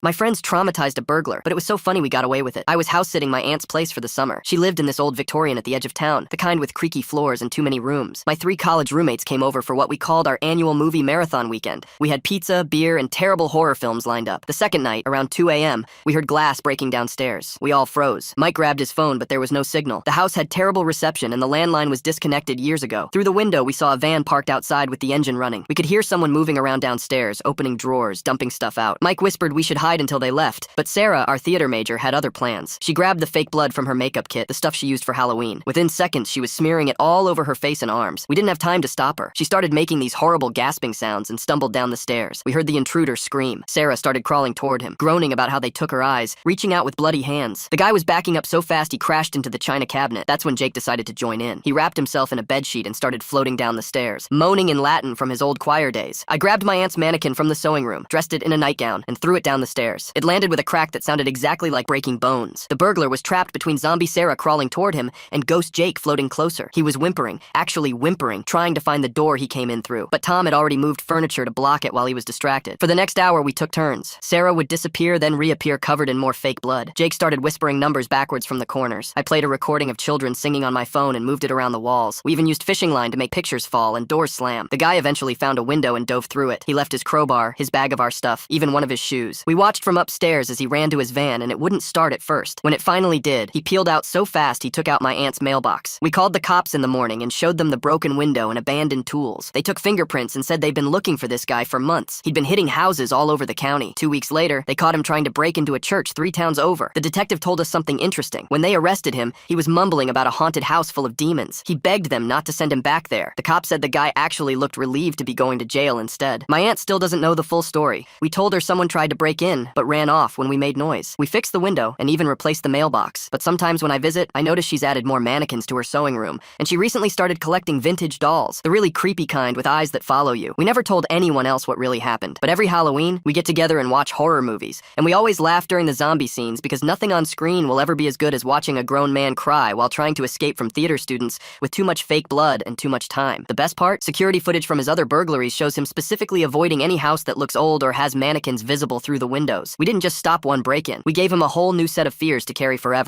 My friends traumatized a burglar, but it was so funny we got away with it. I was house-sitting my aunt's place for the summer. She lived in this old Victorian at the edge of town, the kind with creaky floors and too many rooms. My 3 college roommates came over for what we called our annual movie marathon weekend. We had pizza, beer, and terrible horror films lined up. The second night, around 2 a.m., we heard glass breaking downstairs. We all froze. Mike grabbed his phone, but there was no signal. The house had terrible reception, and the landline was disconnected years ago. Through the window, we saw a van parked outside with the engine running. We could hear someone moving around downstairs, opening drawers, dumping stuff out. Mike whispered we should hide until they left. But Sarah, our theater major, had other plans. She grabbed the fake blood from her makeup kit, the stuff she used for Halloween. Within seconds, she was smearing it all over her face and arms. We didn't have time to stop her. She started making these horrible gasping sounds and stumbled down the stairs. We heard the intruder scream. Sarah started crawling toward him, groaning about how they took her eyes, reaching out with bloody hands. The guy was backing up so fast he crashed into the china cabinet. That's when Jake decided to join in. He wrapped himself in a bedsheet and started floating down the stairs, moaning in Latin from his old choir days. I grabbed my aunt's mannequin from the sewing room, dressed it in a nightgown, and threw it down the stairs. It landed with a crack that sounded exactly like breaking bones. The burglar was trapped between zombie Sarah crawling toward him and ghost Jake floating closer. He was whimpering, actually whimpering, trying to find the door he came in through. But Tom had already moved furniture to block it while he was distracted. For the next hour, we took turns. Sarah would disappear, then reappear covered in more fake blood. Jake started whispering numbers backwards from the corners. I played a recording of children singing on my phone and moved it around the walls. We even used fishing line to make pictures fall and doors slam. The guy eventually found a window and dove through it. He left his crowbar, his bag of our stuff, even one of his shoes. We watched from upstairs as he ran to his van, and it wouldn't start at first. When it finally did, he peeled out so fast he took out my aunt's mailbox. We called the cops in the morning and showed them the broken window and abandoned tools. They took fingerprints and said they'd been looking for this guy for months. He'd been hitting houses all over the county. 2 weeks later, they caught him trying to break into a church 3 towns over. The detective told us something interesting. When they arrested him, he was mumbling about a haunted house full of demons. He begged them not to send him back there. The cop said the guy actually looked relieved to be going to jail instead. My aunt still doesn't know the full story. We told her someone tried to break in, but ran off when we made noise. We fixed the window and even replaced the mailbox. But sometimes when I visit, I notice she's added more mannequins to her sewing room, and she recently started collecting vintage dolls, the really creepy kind with eyes that follow you. We never told anyone else what really happened, but every Halloween, we get together and watch horror movies, and we always laugh during the zombie scenes because nothing on screen will ever be as good as watching a grown man cry while trying to escape from theater students with too much fake blood and too much time. The best part? Security footage from his other burglaries shows him specifically avoiding any house that looks old or has mannequins visible through the windows. We didn't just stop one break-in. We gave him a whole new set of fears to carry forever.